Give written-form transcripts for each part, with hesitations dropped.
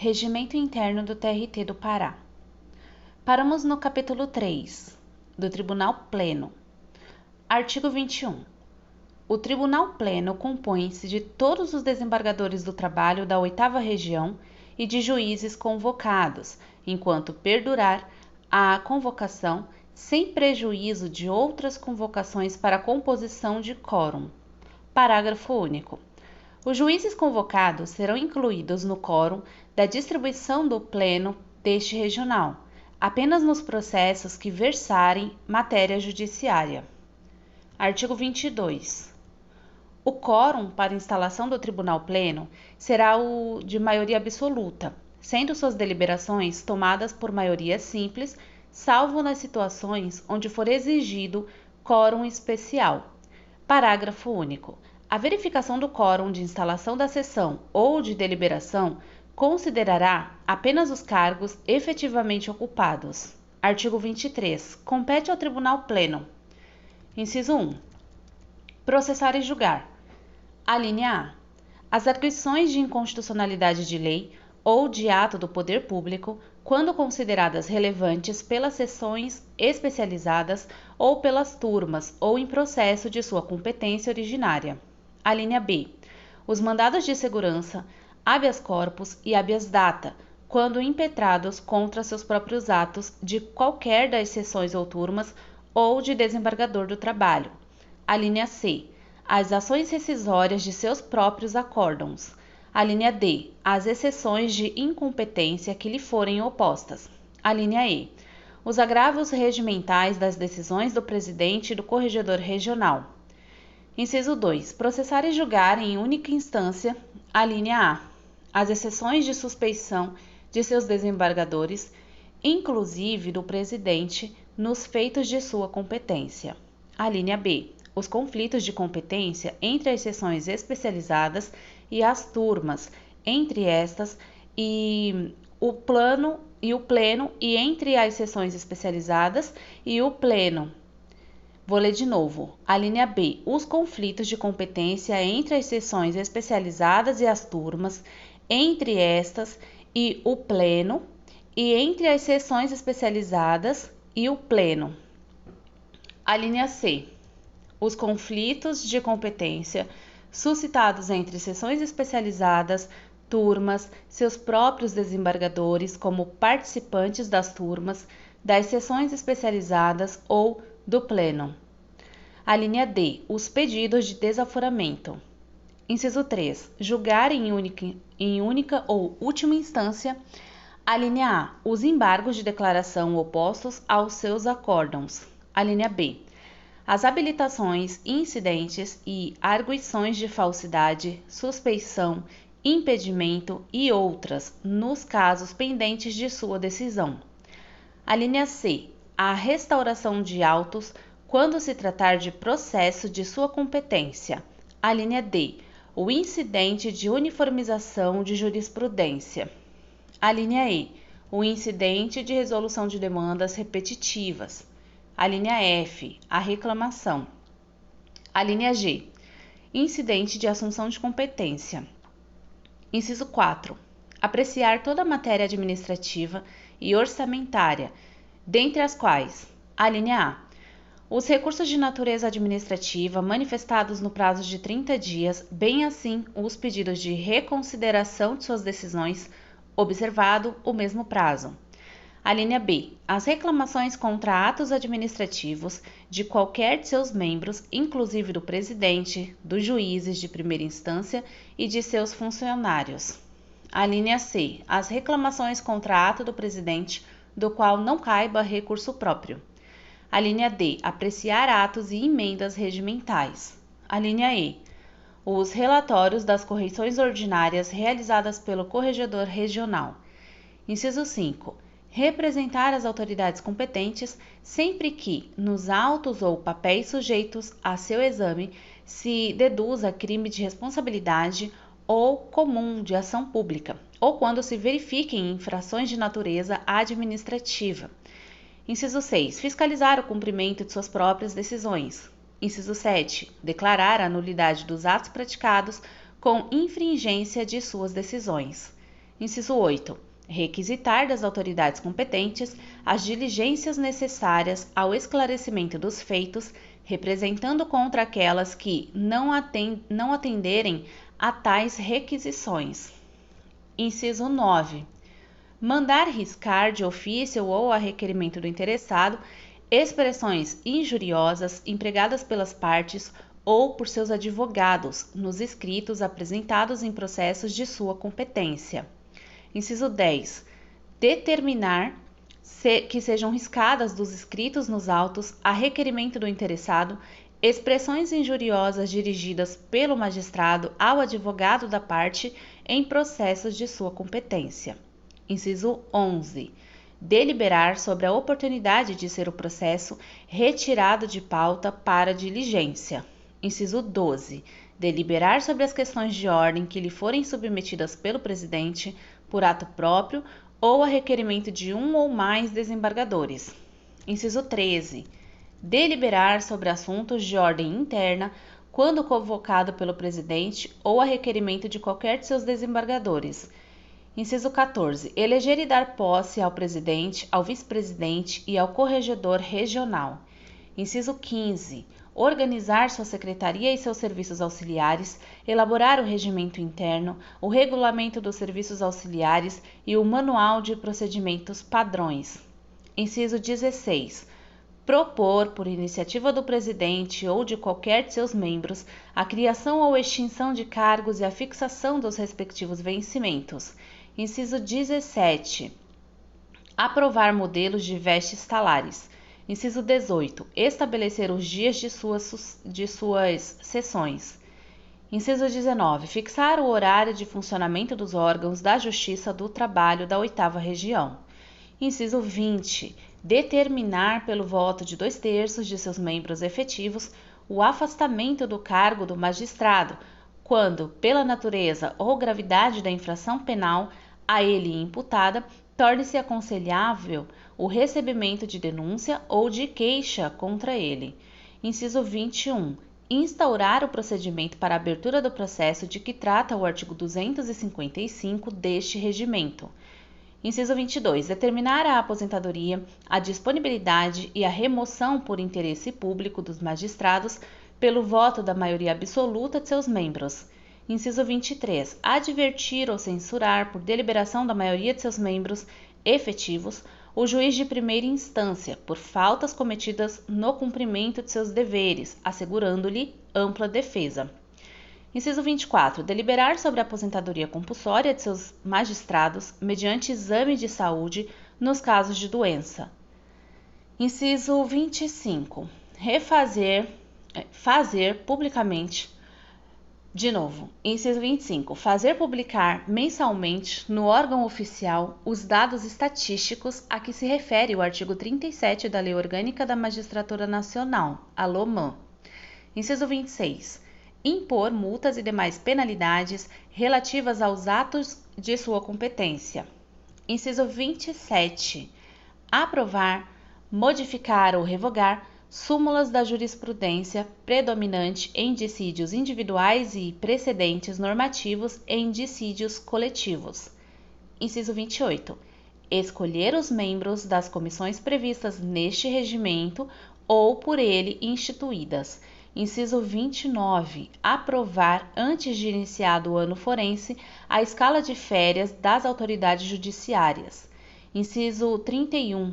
Regimento Interno do TRT do Pará. Paramos no capítulo 3, do Tribunal Pleno. Artigo 21. O Tribunal Pleno compõe-se de todos os desembargadores do trabalho da 8ª Região e de juízes convocados, enquanto perdurar a convocação, sem prejuízo de outras convocações para a composição de quórum. Parágrafo único. Os juízes convocados serão incluídos no quórum da distribuição do Pleno deste regional, apenas nos processos que versarem matéria judiciária. Artigo 22. O quórum para instalação do Tribunal Pleno será o de maioria absoluta, sendo suas deliberações tomadas por maioria simples, salvo nas situações onde for exigido quórum especial. Parágrafo único. A verificação do quórum de instalação da sessão ou de deliberação considerará apenas os cargos efetivamente ocupados. Artigo 23. Compete ao Tribunal Pleno. Inciso 1. Processar e julgar. Alínea A. As arguições de inconstitucionalidade de lei ou de ato do poder público, quando consideradas relevantes pelas sessões especializadas ou pelas turmas ou em processo de sua competência originária. Alínea B. Os mandados de segurança, habeas corpus e habeas data, quando impetrados contra seus próprios atos de qualquer das sessões ou turmas ou de desembargador do trabalho. Alínea C. As ações rescisórias de seus próprios acórdãos. Alínea D. As exceções de incompetência que lhe forem opostas. Alínea E. Os agravos regimentais das decisões do presidente e do corregedor regional. Inciso 2. Processar e julgar em única instância. Alínea A. As exceções de suspeição de seus desembargadores, inclusive do presidente, nos feitos de sua competência. Alínea B. Os conflitos de competência entre as seções especializadas e as turmas, entre estas e o pleno e entre as seções especializadas e o pleno. Vou ler de novo. Alínea B. Os conflitos de competência entre as seções especializadas e as turmas, entre estas e o pleno, e entre as seções especializadas e o pleno. Alínea C. Os conflitos de competência suscitados entre seções especializadas, turmas, seus próprios desembargadores como participantes das turmas, das seções especializadas ou do pleno. Alínea D. Os pedidos de desaforamento. Inciso 3. Julgar em única ou última instância. Alínea A. Os embargos de declaração opostos aos seus acórdãos. Alínea B. As habilitações, incidentes e arguições de falsidade, suspeição, impedimento e outras, nos casos pendentes de sua decisão. Alínea C. A restauração de autos quando se tratar de processo de sua competência. Alínea D. O incidente de uniformização de jurisprudência. Alínea E. O incidente de resolução de demandas repetitivas. Alínea F. A reclamação. Alínea G. Incidente de assunção de competência. Inciso 4. Apreciar toda a matéria administrativa e orçamentária, dentre as quais: alínea A. Os recursos de natureza administrativa manifestados no prazo de 30 dias, bem assim os pedidos de reconsideração de suas decisões, observado o mesmo prazo. Alínea B. As reclamações contra atos administrativos de qualquer de seus membros, inclusive do presidente, dos juízes de primeira instância e de seus funcionários. Alínea C. As reclamações contra ato do presidente, do qual não caiba recurso próprio. Alínea D. Apreciar atos e emendas regimentais. Alínea E. Os relatórios das correições ordinárias realizadas pelo corregedor regional. Inciso 5. Representar as autoridades competentes sempre que, nos autos ou papéis sujeitos a seu exame, se deduza crime de responsabilidade ou comum de ação pública, ou quando se verifiquem infrações de natureza administrativa. Inciso 6. Fiscalizar o cumprimento de suas próprias decisões. Inciso 7. Declarar a nulidade dos atos praticados com infringência de suas decisões. Inciso 8. Requisitar das autoridades competentes as diligências necessárias ao esclarecimento dos feitos, representando contra aquelas que não atenderem a tais requisições. Inciso 9. Mandar riscar de ofício ou a requerimento do interessado expressões injuriosas empregadas pelas partes ou por seus advogados nos escritos apresentados em processos de sua competência. Inciso 10. Determinar que sejam riscadas dos escritos nos autos, a requerimento do interessado, expressões injuriosas dirigidas pelo magistrado ao advogado da parte em processos de sua competência. Inciso 11. Deliberar sobre a oportunidade de ser o processo retirado de pauta para diligência. Inciso 12. Deliberar sobre as questões de ordem que lhe forem submetidas pelo presidente por ato próprio ou a requerimento de um ou mais desembargadores. Inciso 13. Deliberar sobre assuntos de ordem interna quando convocado pelo presidente ou a requerimento de qualquer de seus desembargadores. Inciso 14. Eleger e dar posse ao presidente, ao vice-presidente e ao corregedor regional. Inciso 15. Organizar sua secretaria e seus serviços auxiliares, elaborar o regimento interno, o regulamento dos serviços auxiliares e o manual de procedimentos padrões. Inciso 16. Propor, por iniciativa do presidente ou de qualquer de seus membros, a criação ou extinção de cargos e a fixação dos respectivos vencimentos. Inciso 17. Aprovar modelos de vestes talares. Inciso 18. Estabelecer os dias de suas sessões. Inciso 19. Fixar o horário de funcionamento dos órgãos da Justiça do Trabalho da 8ª Região. Inciso 20. Determinar pelo voto de 2/3 de seus membros efetivos o afastamento do cargo do magistrado, quando, pela natureza ou gravidade da infração penal a ele imputada, torne-se aconselhável o recebimento de denúncia ou de queixa contra ele. Inciso 21. Instaurar o procedimento para a abertura do processo de que trata o artigo 255 deste regimento. Inciso 22. Determinar a aposentadoria, a disponibilidade e a remoção por interesse público dos magistrados pelo voto da maioria absoluta de seus membros. Inciso 23. Advertir ou censurar, por deliberação da maioria de seus membros efetivos, o juiz de primeira instância por faltas cometidas no cumprimento de seus deveres, assegurando-lhe ampla defesa. Inciso 24. Deliberar sobre a aposentadoria compulsória de seus magistrados mediante exame de saúde nos casos de doença. Inciso 25. Fazer publicamente. Inciso 25. Fazer publicar mensalmente no órgão oficial os dados estatísticos a que se refere o artigo 37 da Lei Orgânica da Magistratura Nacional, a LOMAN. Inciso 26. Impor multas e demais penalidades relativas aos atos de sua competência. Inciso 27. Aprovar, modificar ou revogar súmulas da jurisprudência predominante em dissídios individuais e precedentes normativos em dissídios coletivos. Inciso 28. Escolher os membros das comissões previstas neste regimento ou por ele instituídas. Inciso 29. Aprovar, antes de iniciado o ano forense, a escala de férias das autoridades judiciárias. Inciso 31.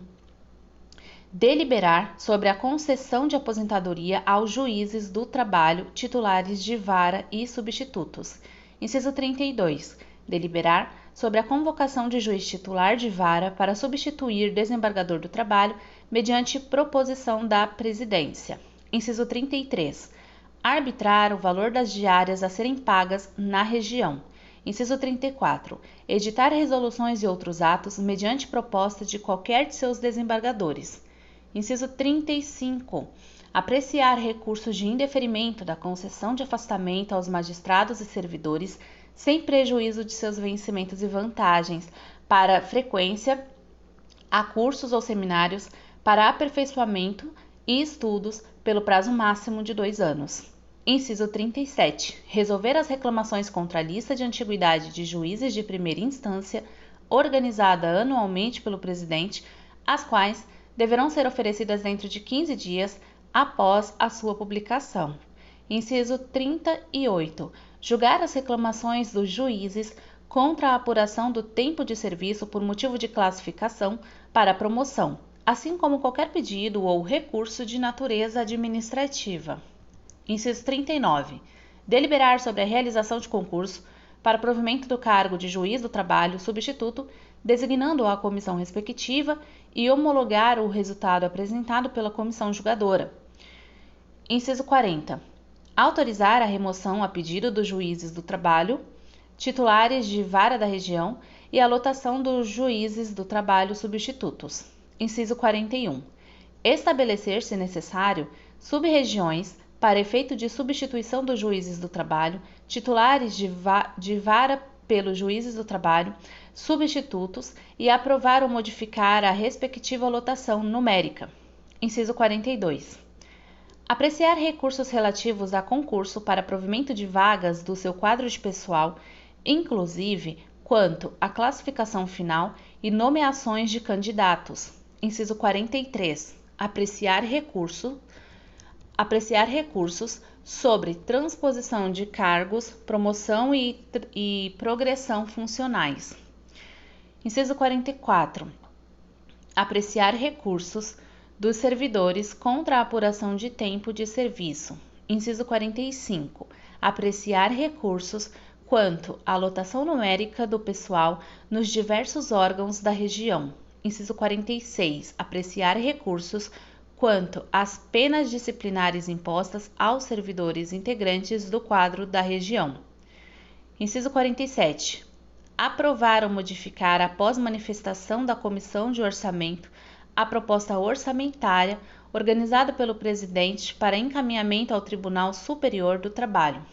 Deliberar sobre a concessão de aposentadoria aos juízes do trabalho, titulares de vara e substitutos. Inciso 32. Deliberar sobre a convocação de juiz titular de vara para substituir desembargador do trabalho, mediante proposição da presidência. Inciso 33. Arbitrar o valor das diárias a serem pagas na região. Inciso 34. Editar resoluções e outros atos mediante proposta de qualquer de seus desembargadores. Inciso 35. Apreciar recursos de indeferimento da concessão de afastamento aos magistrados e servidores, sem prejuízo de seus vencimentos e vantagens, para frequência a cursos ou seminários para aperfeiçoamento e estudos pelo prazo máximo de 2 anos. Inciso 37. Resolver as reclamações contra a lista de antiguidade de juízes de primeira instância, organizada anualmente pelo presidente, as quais deverão ser oferecidas dentro de 15 dias após a sua publicação. Inciso 38. Julgar as reclamações dos juízes contra a apuração do tempo de serviço por motivo de classificação para promoção, assim como qualquer pedido ou recurso de natureza administrativa. Inciso 39. Deliberar sobre a realização de concurso para provimento do cargo de juiz do trabalho substituto, designando a comissão respectiva e homologar o resultado apresentado pela comissão julgadora. Inciso 40. Autorizar a remoção a pedido dos juízes do trabalho, titulares de vara da região e a lotação dos juízes do trabalho substitutos. Inciso 41. Estabelecer, se necessário, sub-regiões para efeito de substituição dos juízes do trabalho, titulares de vara pelos juízes do trabalho, substitutos e aprovar ou modificar a respectiva lotação numérica. Inciso 42. Apreciar recursos relativos a concurso para provimento de vagas do seu quadro de pessoal, inclusive quanto à classificação final e nomeações de candidatos. Inciso 43. Apreciar recursos sobre transposição de cargos, promoção e progressão funcionais. Inciso 44. Apreciar recursos dos servidores contra a apuração de tempo de serviço. Inciso 45. Apreciar recursos quanto à lotação numérica do pessoal nos diversos órgãos da região. Inciso 46. Apreciar recursos quanto às penas disciplinares impostas aos servidores integrantes do quadro da região. Inciso 47. Aprovar ou modificar, após manifestação da Comissão de Orçamento, a proposta orçamentária organizada pelo presidente para encaminhamento ao Tribunal Superior do Trabalho.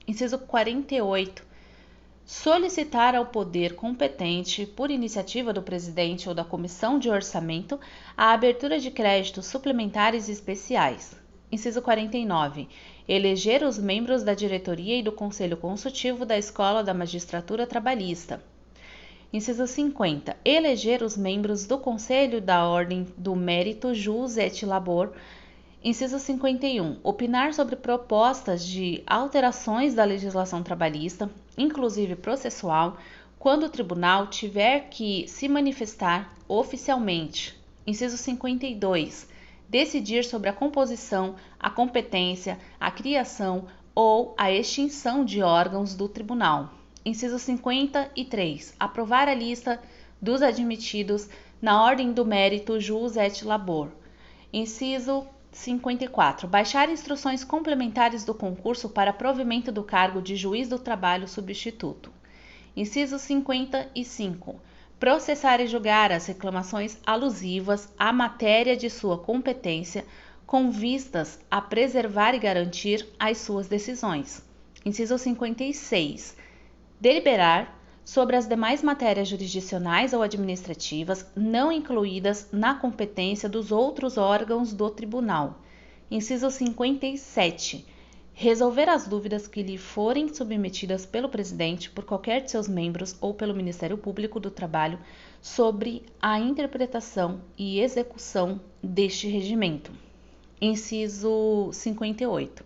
Inciso 48. Solicitar ao poder competente, por iniciativa do presidente ou da Comissão de Orçamento, a abertura de créditos suplementares especiais. Inciso 49. Eleger os membros da diretoria e do Conselho Consultivo da Escola da Magistratura Trabalhista. Inciso 50. Eleger os membros do Conselho da Ordem do Mérito Jus et Labor. Inciso 51. Opinar sobre propostas de alterações da legislação trabalhista, inclusive processual, quando o tribunal tiver que se manifestar oficialmente. Inciso 52. Decidir sobre a composição, a competência, a criação ou a extinção de órgãos do tribunal. Inciso 53. Aprovar a lista dos admitidos na ordem do mérito Jus et Labor. Inciso 54. Baixar instruções complementares do concurso para provimento do cargo de juiz do trabalho substituto. Inciso 55. Processar e julgar as reclamações alusivas à matéria de sua competência, com vistas a preservar e garantir as suas decisões. Inciso 56. Deliberar sobre as demais matérias jurisdicionais ou administrativas não incluídas na competência dos outros órgãos do tribunal. Inciso 57. Resolver as dúvidas que lhe forem submetidas pelo presidente, por qualquer de seus membros ou pelo Ministério Público do Trabalho sobre a interpretação e execução deste regimento. Inciso 58.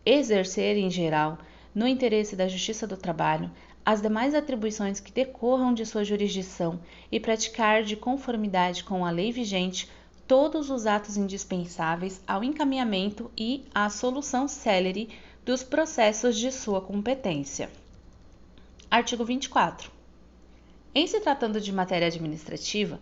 Exercer, em geral, no interesse da Justiça do Trabalho, as demais atribuições que decorram de sua jurisdição e praticar de conformidade com a lei vigente todos os atos indispensáveis ao encaminhamento e à solução célere dos processos de sua competência. Artigo 24. Em se tratando de matéria administrativa,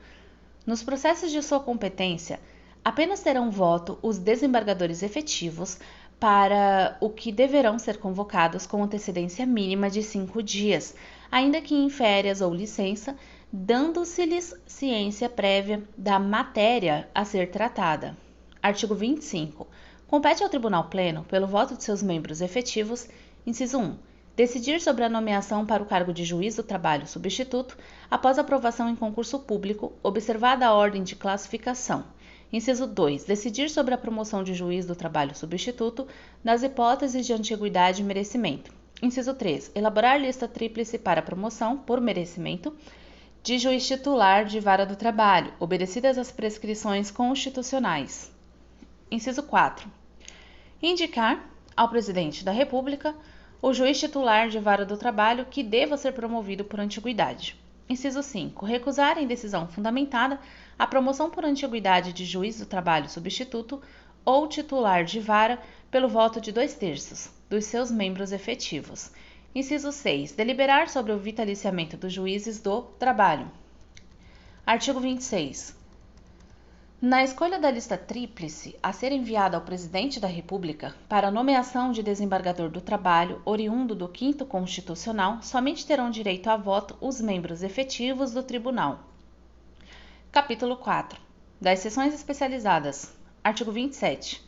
nos processos de sua competência, apenas terão voto os desembargadores efetivos, para o que deverão ser convocados com antecedência mínima de 5 dias, ainda que em férias ou licença, dando-se-lhes ciência prévia da matéria a ser tratada. Artigo 25. Compete ao Tribunal Pleno, pelo voto de seus membros efetivos, inciso 1, decidir sobre a nomeação para o cargo de juiz do trabalho substituto após aprovação em concurso público, observada a ordem de classificação. Inciso 2. Decidir sobre a promoção de juiz do trabalho substituto nas hipóteses de antiguidade e merecimento. Inciso 3. Elaborar lista tríplice para promoção, por merecimento, de juiz titular de vara do trabalho, obedecidas as prescrições constitucionais. Inciso 4. Indicar ao Presidente da República o juiz titular de vara do trabalho que deva ser promovido por antiguidade. Inciso 5. Recusar em decisão fundamentada a promoção por antiguidade de juiz do trabalho substituto ou titular de vara pelo voto de 2/3 dos seus membros efetivos. Inciso 6. Deliberar sobre o vitaliciamento dos juízes do trabalho. Artigo 26. Na escolha da lista tríplice a ser enviada ao Presidente da República para a nomeação de desembargador do trabalho oriundo do 5º Constitucional, somente terão direito a voto os membros efetivos do Tribunal. Capítulo 4. Das sessões especializadas. Artigo 27.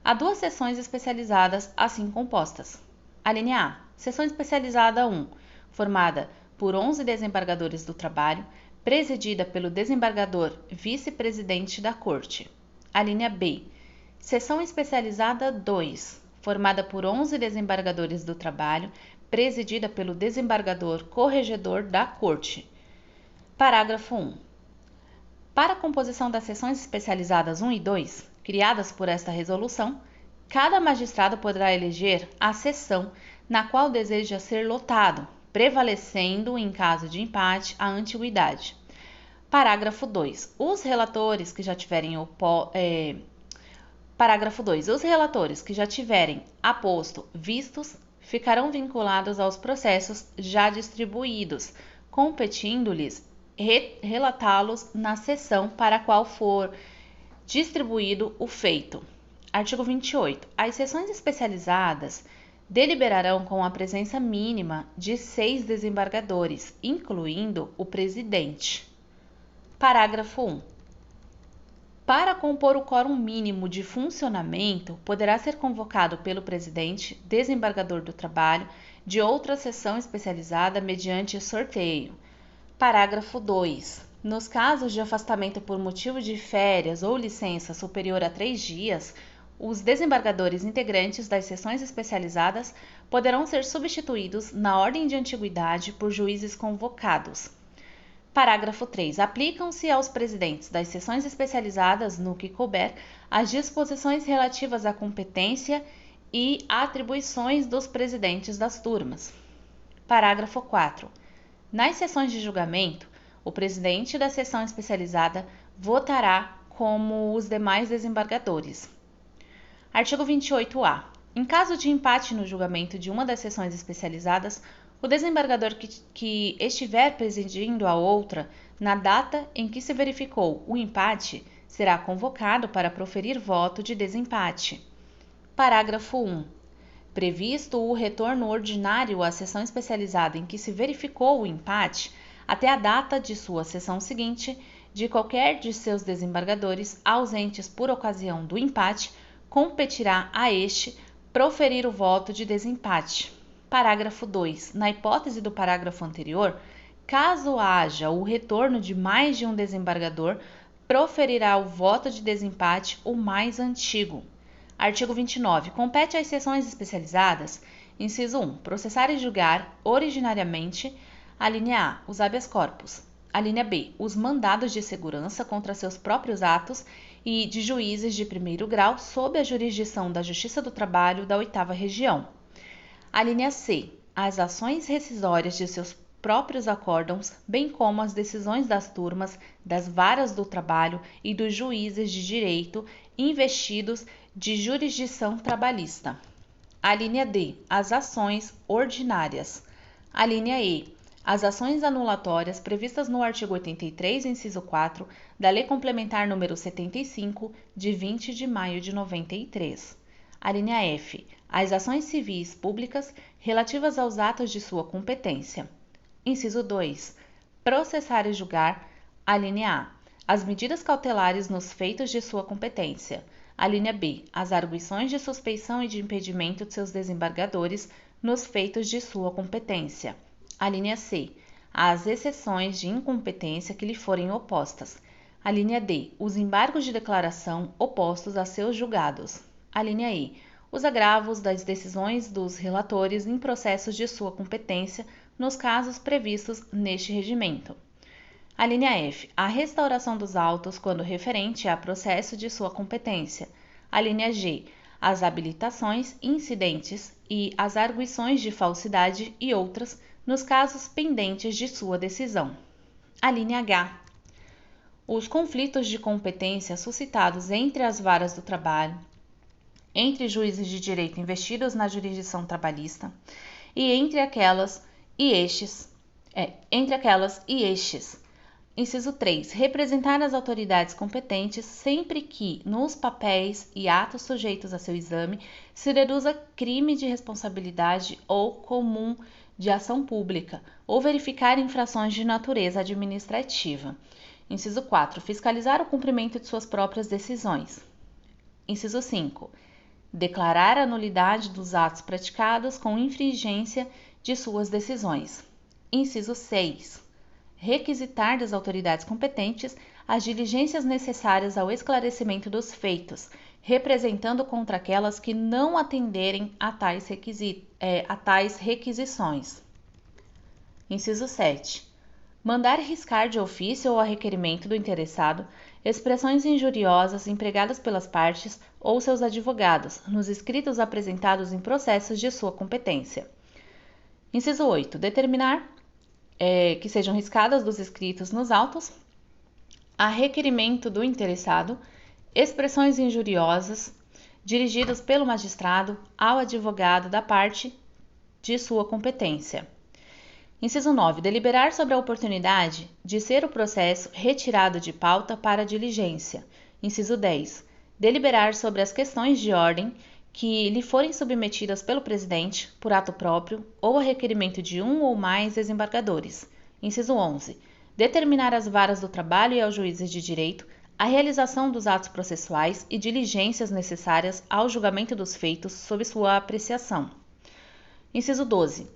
Há 2 sessões especializadas assim compostas. Alínea A. Sessão especializada 1, formada por 11 desembargadores do trabalho, presidida pelo desembargador vice-presidente da Corte. Alínea B. Seção especializada 2, formada por 11 desembargadores do trabalho, presidida pelo desembargador corregedor da Corte. Parágrafo 1. Para a composição das seções especializadas 1 e 2, criadas por esta resolução, cada magistrado poderá eleger a seção na qual deseja ser lotado, prevalecendo, em caso de empate, a antiguidade. Parágrafo 2. Os relatores que já tiverem aposto vistos ficarão vinculados aos processos já distribuídos, competindo-lhes relatá-los na seção para a qual for distribuído o feito. Artigo 28. As sessões especializadas deliberarão com a presença mínima de 6 desembargadores, incluindo o presidente. Parágrafo 1. Para compor o quórum mínimo de funcionamento, poderá ser convocado pelo presidente, desembargador do trabalho, de outra sessão especializada mediante sorteio. Parágrafo 2. Nos casos de afastamento por motivo de férias ou licença superior a 3 dias, os desembargadores integrantes das sessões especializadas poderão ser substituídos na ordem de antiguidade por juízes convocados. Parágrafo 3. Aplicam-se aos presidentes das sessões especializadas, no que couber, as disposições relativas à competência e atribuições dos presidentes das turmas. Parágrafo 4. Nas sessões de julgamento, o presidente da sessão especializada votará como os demais desembargadores. Artigo 28-A. Em caso de empate no julgamento de uma das sessões especializadas, o desembargador que estiver presidindo a outra na data em que se verificou o empate será convocado para proferir voto de desempate. Parágrafo 1. Previsto o retorno ordinário à sessão especializada em que se verificou o empate, até a data de sua sessão seguinte, de qualquer de seus desembargadores ausentes por ocasião do empate, competirá a este proferir o voto de desempate. Parágrafo 2. Na hipótese do parágrafo anterior, caso haja o retorno de mais de um desembargador, proferirá o voto de desempate o mais antigo. Artigo 29. Compete às sessões especializadas, inciso 1, processar e julgar originariamente, alínea A, os habeas corpus, alínea B, os mandados de segurança contra seus próprios atos e de juízes de primeiro grau sob a jurisdição da Justiça do Trabalho da 8ª Região. Alínea C, as ações rescisórias de seus próprios acórdãos, bem como as decisões das turmas, das varas do trabalho e dos juízes de direito investidos de jurisdição trabalhista. Alínea D, as ações ordinárias. Alínea E, as ações anulatórias previstas no artigo 83, inciso 4, da Lei Complementar nº 75, de 20 de maio de 93. Alínea F, as ações civis públicas relativas aos atos de sua competência. Inciso 2, processar e julgar, alínea A, as medidas cautelares nos feitos de sua competência. Alínea B, as arguições de suspeição e de impedimento de seus desembargadores nos feitos de sua competência. Alínea C, as exceções de incompetência que lhe forem opostas. A linha D, os embargos de declaração opostos a seus julgados. A linha E, os agravos das decisões dos relatores em processos de sua competência nos casos previstos neste regimento. A linha F, a restauração dos autos quando referente a processo de sua competência. A linha G, as habilitações, incidentes e as arguições de falsidade e outras nos casos pendentes de sua decisão. A linha H, os conflitos de competência suscitados entre as varas do trabalho, entre juízes de direito investidos na jurisdição trabalhista e entre aquelas e estes. Inciso 3. Representar as autoridades competentes sempre que, nos papéis e atos sujeitos a seu exame, se deduza crime de responsabilidade ou comum de ação pública, ou verificar infrações de natureza administrativa. Inciso 4. Fiscalizar o cumprimento de suas próprias decisões. Inciso 5. Declarar a nulidade dos atos praticados com infringência de suas decisões. Inciso 6. Requisitar das autoridades competentes as diligências necessárias ao esclarecimento dos feitos, representando contra aquelas que não atenderem a tais requisições. Inciso 7. Mandar riscar de ofício ou a requerimento do interessado expressões injuriosas empregadas pelas partes ou seus advogados nos escritos apresentados em processos de sua competência. Inciso 8. Determinar que sejam riscadas dos escritos nos autos, a requerimento do interessado, expressões injuriosas dirigidas pelo magistrado ao advogado da parte de sua competência. Inciso 9. Deliberar sobre a oportunidade de ser o processo retirado de pauta para diligência. Inciso 10. Deliberar sobre as questões de ordem que lhe forem submetidas pelo presidente, por ato próprio, ou a requerimento de um ou mais desembargadores. Inciso 11. Determinar às varas do trabalho e aos juízes de direito a realização dos atos processuais e diligências necessárias ao julgamento dos feitos sob sua apreciação. Inciso 12.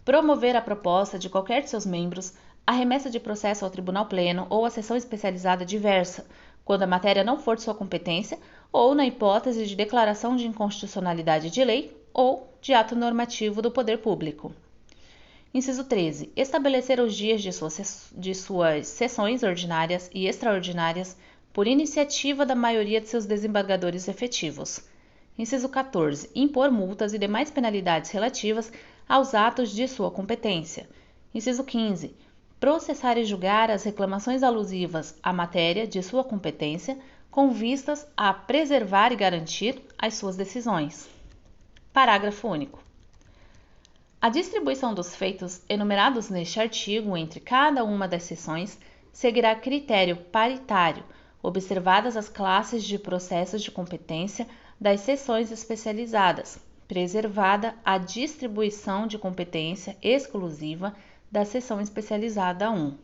Promover a proposta de qualquer de seus membros a remessa de processo ao Tribunal Pleno ou à sessão especializada diversa, quando a matéria não for de sua competência, ou na hipótese de declaração de inconstitucionalidade de lei ou de ato normativo do poder público. Inciso 13. Estabelecer os dias de suas sessões ordinárias e extraordinárias por iniciativa da maioria de seus desembargadores efetivos. Inciso 14. Impor multas e demais penalidades relativas aos atos de sua competência. Inciso 15. Processar e julgar as reclamações alusivas à matéria de sua competência, com vistas a preservar e garantir as suas decisões. Parágrafo único. A distribuição dos feitos enumerados neste artigo entre cada uma das seções seguirá critério paritário, observadas as classes de processos de competência das seções especializadas, preservada a distribuição de competência exclusiva da seção especializada 1.